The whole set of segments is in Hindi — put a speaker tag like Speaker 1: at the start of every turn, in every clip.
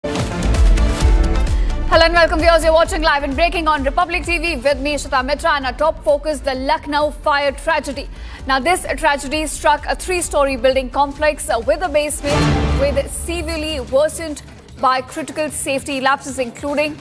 Speaker 1: Hello and welcome viewers, you're watching live and breaking on Republic TV with me Shita Mitra, and our top focus, the Lucknow fire tragedy. Now this tragedy struck a 3-story building complex with a basement with severely worsened by critical safety lapses, including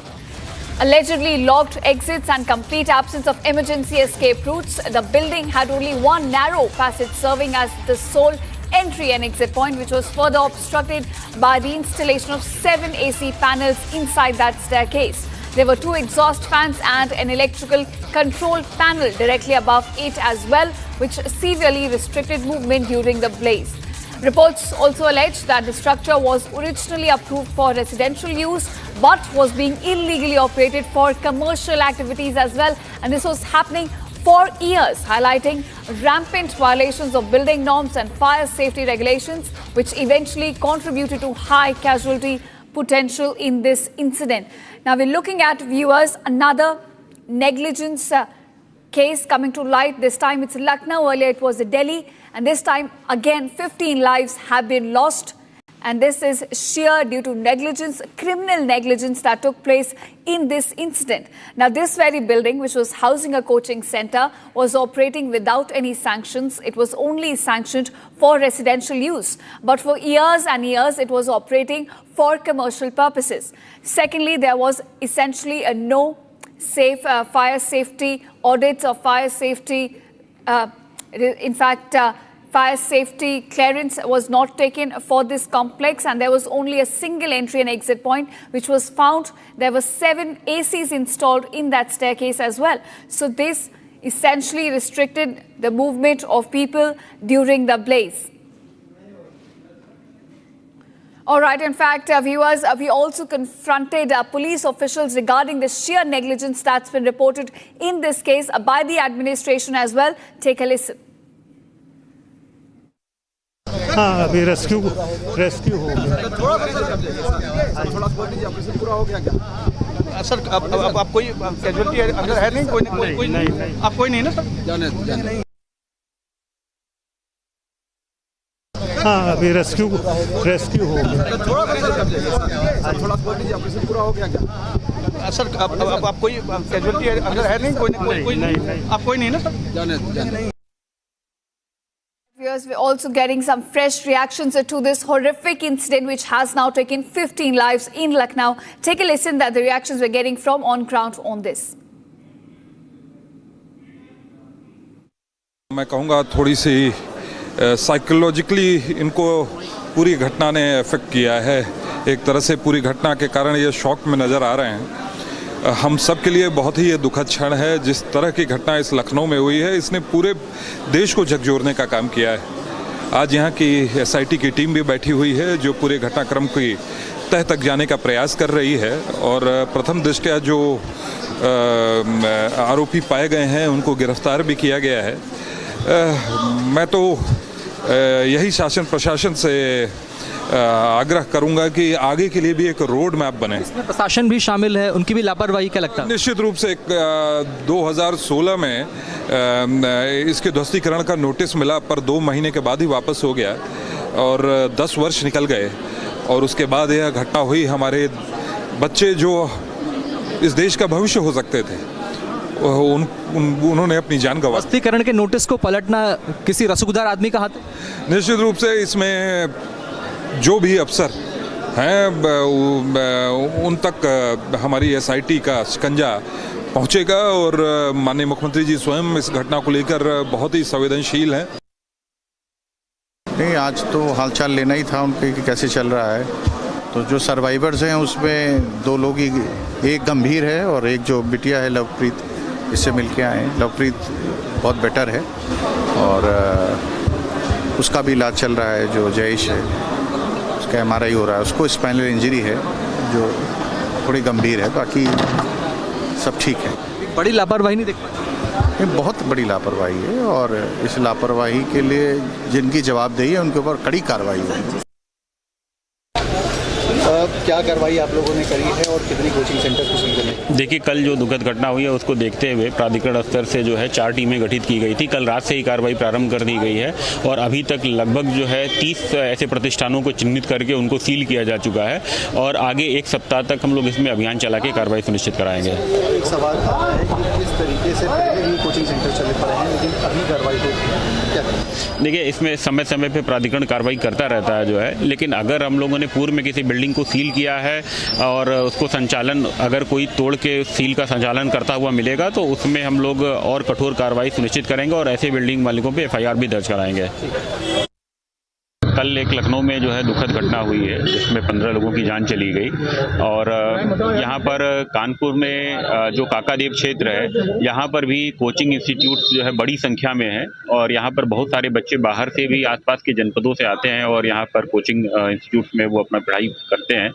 Speaker 1: allegedly locked exits and complete absence of emergency escape routes. The building had only one narrow passage serving as the sole entry and exit point, which was further obstructed by the installation of 7 AC panels inside that staircase. There were 2 exhaust fans and an electrical control panel directly above it as well, which severely restricted movement during the blaze. Reports also allege that the structure was originally approved for residential use but was being illegally operated for commercial activities as well, and this was happening for years, highlighting rampant violations of building norms and fire safety regulations, which eventually contributed to high casualty potential in this incident. Now we're looking at, viewers, another negligence case coming to light. This time it's Lucknow, earlier it was Delhi, and this time again 15 lives have been lost. And this is sheer due to negligence, criminal negligence that took place in this incident. Now, this very building, which was housing a coaching center, was operating without any sanctions. It was only sanctioned for residential use. But for years and years, it was operating for commercial purposes. Secondly, there was essentially a no safe fire safety audits or fire safety, fire safety clearance was not taken for this complex, and there was only a single entry and exit point which was found. There were 7 ACs installed in that staircase as well. So this essentially restricted the movement of people during the blaze. All right, in fact, viewers, we also confronted police officials regarding the sheer negligence that's been reported in this case by the administration as well. Take a listen.
Speaker 2: हाँ, अभी रेस्क्यू हो गया।
Speaker 3: सर अब कोई कैजुअलिटी अगर है नहीं, कोई नहीं, आप कोई नहीं ना सर? जाने
Speaker 2: हाँ, अभी रेस्क्यू हो गया।
Speaker 3: पूरा हो गया क्या? सर अब कोई कैजुअलिटी अगर है नहीं, कोई नहीं, आप कोई नहीं ना सर? जाने
Speaker 1: Viewers, we're also getting some fresh reactions to this horrific incident which has now taken 15 lives in Lucknow. Take a listen at the reactions we're getting from on ground on this.
Speaker 4: मैं कहूँगा थोड़ी सी साइकोलॉजिकली इनको पूरी घटना ने अफेक्ट किया है। एक तरह से पूरी घटना के कारण ये शॉक में नज़र आ रहे हैं। हम सब के लिए बहुत ही ये दुखद क्षण है। जिस तरह की घटना इस लखनऊ में हुई है, इसने पूरे देश को झकझोरने का काम किया है। आज यहाँ की एसआईटी की टीम भी बैठी हुई है जो पूरे घटनाक्रम की तह तक जाने का प्रयास कर रही है, और प्रथम दृष्टया जो आरोपी पाए गए हैं उनको गिरफ्तार भी किया गया है। मैं तो यही शासन प्रशासन से आग्रह करूंगा कि आगे के लिए भी एक रोड मैप बने।
Speaker 5: इसमें प्रशासन भी शामिल है, उनकी भी लापरवाही क्या लगता है?
Speaker 4: निश्चित रूप से 2016 में इसके ध्वस्तीकरण का नोटिस मिला, पर 2 महीने के बाद ही वापस हो गया और 10 वर्ष निकल गए, और उसके बाद यह घटना हुई। हमारे बच्चे जो इस देश का भविष्य हो सकते थे, उन्होंने अपनी जान गंवाई।
Speaker 5: ध्वस्तीकरण के नोटिस को पलटना किसी रसूखदार आदमी का हाथ है?
Speaker 4: निश्चित रूप से इसमें जो भी अफसर हैं उन तक हमारी एसआईटी का शिकंजा पहुंचेगा, और माननीय मुख्यमंत्री जी स्वयं इस घटना को लेकर बहुत ही संवेदनशील हैं।
Speaker 6: नहीं, आज तो हालचाल लेना ही था उनके कि कैसे चल रहा है। तो जो सर्वाइवर्स हैं उसमें 2 लोग ही, एक गंभीर है और एक जो बिटिया है लवप्रीत, इससे मिल के आए। लवप्रीत बहुत बेटर है और उसका भी इलाज चल रहा है। जो जयेश है उसका MRI हो रहा है, उसको स्पाइनल इंजरी है जो थोड़ी गंभीर है, बाकी सब ठीक है।
Speaker 5: बड़ी लापरवाही नहीं देखते?
Speaker 6: बहुत बड़ी लापरवाही है, और इस लापरवाही के लिए जिनकी जवाबदेही है उनके ऊपर कड़ी कार्रवाई होगी।
Speaker 7: क्या कार्रवाई आप लोगों ने करी है और कितनी कोचिंग सेंटर को सील करने?
Speaker 8: देखिए, कल जो दुखद घटना हुई है उसको देखते हुए प्राधिकरण स्तर से जो है 4 टीमें गठित की गई थी। कल रात से ही कार्रवाई प्रारंभ कर दी गई है और अभी तक लगभग जो है 30 ऐसे प्रतिष्ठानों को चिन्हित करके उनको सील किया जा चुका है और आगे 1 सप्ताह तक हम लोग इसमें अभियान चला के कार्रवाई सुनिश्चित कराएंगे।
Speaker 7: एक सवाल आता है कि किस तरीके से पहले भी कोचिंग सेंटर चले पड़े हैं लेकिन अभी कार्रवाई हो क्या?
Speaker 8: देखिए, इसमें समय समय पे प्राधिकरण कार्रवाई करता रहता है जो है, लेकिन अगर हम लोगों ने पूर्व में किसी बिल्डिंग को सील किया है और उसको संचालन अगर कोई तोड़ के सील का संचालन करता हुआ मिलेगा तो उसमें हम लोग और कठोर कार्रवाई सुनिश्चित करेंगे और ऐसे बिल्डिंग मालिकों पे FIR भी दर्ज कराएंगे। कल एक लखनऊ में जो है दुखद घटना हुई है जिसमें 15 लोगों की जान चली गई और यहाँ पर कानपुर में जो काकादेव क्षेत्र है यहाँ पर भी कोचिंग इंस्टीट्यूट्स जो है बड़ी संख्या में है और यहाँ पर बहुत सारे बच्चे बाहर से भी आसपास के जनपदों से आते हैं और यहाँ पर कोचिंग इंस्टीट्यूट्स में वो अपना पढ़ाई करते हैं।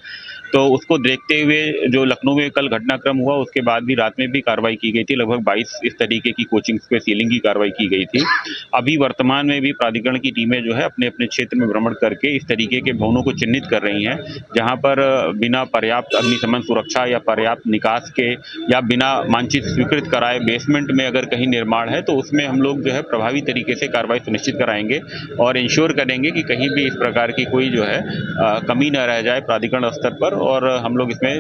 Speaker 8: तो उसको देखते हुए जो लखनऊ में कल घटनाक्रम हुआ उसके बाद भी रात में भी कार्रवाई की गई थी। लगभग 22 इस तरीके की कोचिंग्स पे सीलिंग की कार्रवाई की गई थी। अभी वर्तमान में भी प्राधिकरण की टीमें जो है अपने अपने क्षेत्र में भ्रमण करके इस तरीके के भवनों को चिन्हित कर रही हैं जहां पर बिना पर्याप्त अग्निशमन सुरक्षा या पर्याप्त निकास के या बिना मानचित्र स्वीकृत कराए बेसमेंट में अगर कहीं निर्माण है तो उसमें हम लोग जो है प्रभावी तरीके से कार्रवाई सुनिश्चित कराएंगे और इंश्योर करेंगे कि कहीं भी इस प्रकार की कोई जो है कमी न रह जाए प्राधिकरण स्तर पर और हम लोग इसमें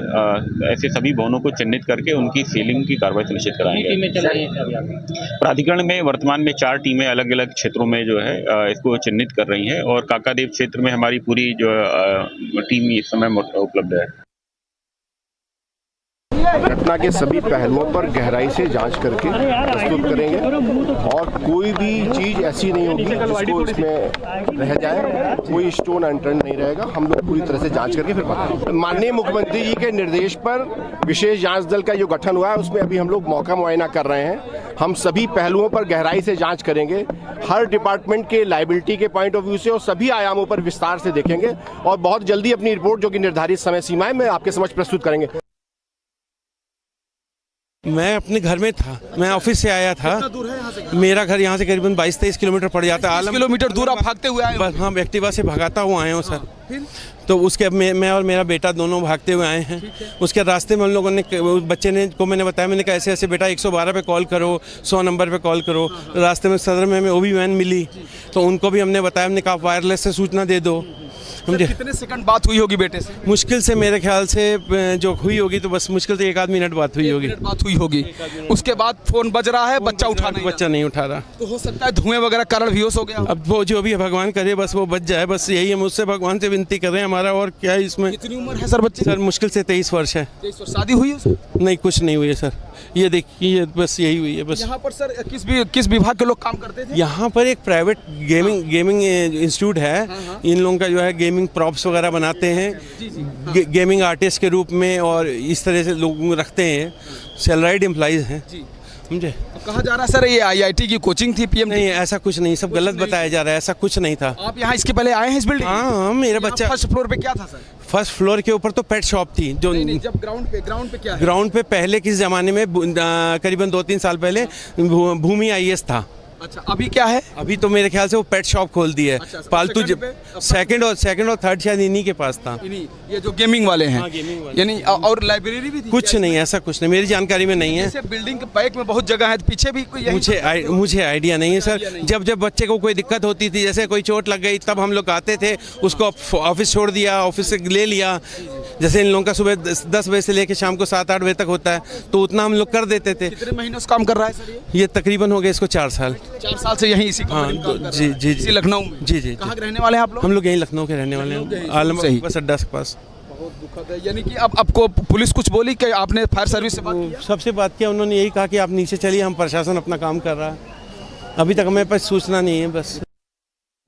Speaker 8: ऐसे सभी भवनों को चिन्हित करके उनकी सीलिंग की कार्रवाई सुनिश्चित कराएंगे। प्राधिकरण में वर्तमान में 4 टीमें अलग अलग क्षेत्रों में जो है इसको चिन्हित कर रही हैं और काकादेव क्षेत्र में हमारी पूरी जो टीम इस समय उपलब्ध है।
Speaker 9: घटना के सभी पहलुओं पर गहराई से जांच करके प्रस्तुत करेंगे और कोई भी चीज ऐसी नहीं होगी जिसको इसमें रह जाए, कोई स्टोन अनटर्न नहीं रहेगा। हम लोग पूरी तरह से जांच करके फिर बताएंगे। माननीय मुख्यमंत्री जी के निर्देश पर विशेष जांच दल का जो गठन हुआ है उसमें अभी हम लोग मौका मुआयना कर रहे हैं। हम सभी पहलुओं पर गहराई से जांच करेंगे, हर डिपार्टमेंट के लायबिलिटी के पॉइंट ऑफ व्यू से और सभी आयामों पर विस्तार से देखेंगे और बहुत जल्दी अपनी रिपोर्ट जो कि निर्धारित समय सीमा है में आपके समक्ष प्रस्तुत करेंगे।
Speaker 2: मैं अपने घर में था, मैं ऑफिस से आया था।
Speaker 3: दूर है यहाँ से?
Speaker 2: मेरा घर यहाँ से करीबन 22-23 किलोमीटर पड़ जाता है।
Speaker 3: 20 किलोमीटर दूर आप भागते हुए आए?
Speaker 2: बस हाँ, एक्टिवा से भगाता हुआ आए हूँ सर। तो उसके मैं और मेरा बेटा दोनों भागते हुए आए हैं। उसके रास्ते में हम लोगों ने बच्चे ने को मैंने बताया, मैंने कहा ऐसे ऐसे बेटा 112 पे कॉल करो, 100 नंबर पे कॉल करो। रास्ते में सदर में ओबी वैन मिली तो उनको भी हमने बताया, हमने कहा वायरलेस से सूचना दे दो।
Speaker 3: कितने सेकंड बात हुई होगी बेटे से?
Speaker 2: मुश्किल से मेरे ख्याल से जो हुई होगी तो बस मुश्किल से 1 आध मिनट बात हुई होगी।
Speaker 3: उसके बाद फोन बज रहा है, बच्चा उठा नहीं
Speaker 2: उठा रहा।
Speaker 3: तो हो सकता है धुएं वगैरह कारण बेहोश हो गया।
Speaker 2: अब वो जो भी है भगवान करे बस वो बच जाए, बस यही हम उससे भगवान से विनती कर रहे हैं। हमारा और क्या है इसमें।
Speaker 3: कितनी उम्र है सर बच्चे?
Speaker 2: सर मुश्किल से 23 वर्ष है।
Speaker 3: 23 वर्ष। शादी हुई है?
Speaker 2: नहीं, कुछ नहीं हुई है सर। ये देखिए बस यही हुई है बस।
Speaker 3: यहाँ पर सर किस विभाग के लोग काम करते थे?
Speaker 2: यहाँ पर एक प्राइवेट गेमिंग इंस्टीट्यूट है। इन लोगों का जो है गेमिंग प्रॉप्स वगैरह बनाते हैं गेमिंग आर्टिस्ट के रूप में और इस तरह से लोग रखते हैं। सैलराइड एम्प्लॉइज हैं, समझे।
Speaker 3: कहा जा रहा है सर ये IIT की कोचिंग थी, PM?
Speaker 2: नहीं, ऐसा कुछ नहीं, सब गलत बताया जा रहा है। ऐसा कुछ नहीं था।
Speaker 3: आप यहाँ इसके पहले आए हैं इस बिल्डिंग?
Speaker 2: हाँ, मेरा बच्चा
Speaker 3: फर्स्ट फ्लोर पे क्या था सर?
Speaker 2: फर्स्ट फ्लोर के ऊपर तो पेट शॉप थी। जो
Speaker 3: नहीं, जब ग्राउंड पे क्या है?
Speaker 2: ग्राउंड पे पहले किस जमाने में करीबन 2-3 साल पहले भूमि IAS था।
Speaker 3: अच्छा, अभी क्या है?
Speaker 2: अभी तो मेरे ख्याल से वो पेट शॉप खोल दी है।
Speaker 3: अच्छा,
Speaker 2: पालतू सेकंड और थर्ड शायद इन्हीं के पास था।
Speaker 3: ये जो गेमिंग वाले हैं?
Speaker 2: हाँ, गेमिंग वाले।
Speaker 3: यानी और लाइब्रेरी भी थी?
Speaker 2: कुछ नहीं, ऐसा कुछ नहीं, मेरी जानकारी में नहीं है।
Speaker 3: जैसे बिल्डिंग के बैक में बहुत जगह है, पीछे भी कोई?
Speaker 2: मुझे आइडिया नहीं है सर। जब बच्चे को कोई दिक्कत होती थी, जैसे कोई चोट लग गई, तब हम लोग आते थे, उसको ऑफिस छोड़ दिया, ऑफिस से ले लिया। जैसे इन लोगों का सुबह 10 बजे से लेकर शाम को 7-8 बजे तक होता है तो उतना हम लोग कर देते थे।
Speaker 3: कितने महीनों से काम कर रहा है सर
Speaker 2: ये तकरीबन हो गए इसको 4 साल।
Speaker 3: 4 साल से यहीं इसी
Speaker 2: जी
Speaker 3: लखनऊ में?
Speaker 2: जी।
Speaker 3: कहाँ के रहने वाले हैं आप लोग?
Speaker 2: हम लोग यहीं लखनऊ के रहने वाले हैं, आलम बस अड्डा के पास।
Speaker 3: बहुत दुखद है। यानी कि अब आपको पुलिस कुछ बोली कि आपने फायर सर्विस से बात किया?
Speaker 2: सबसे बात किया, उन्होंने यही कहा कि आप नीचे चलिए, हम प्रशासन अपना काम कर रहा है। अभी तक हमें पास सूचना नहीं है बस।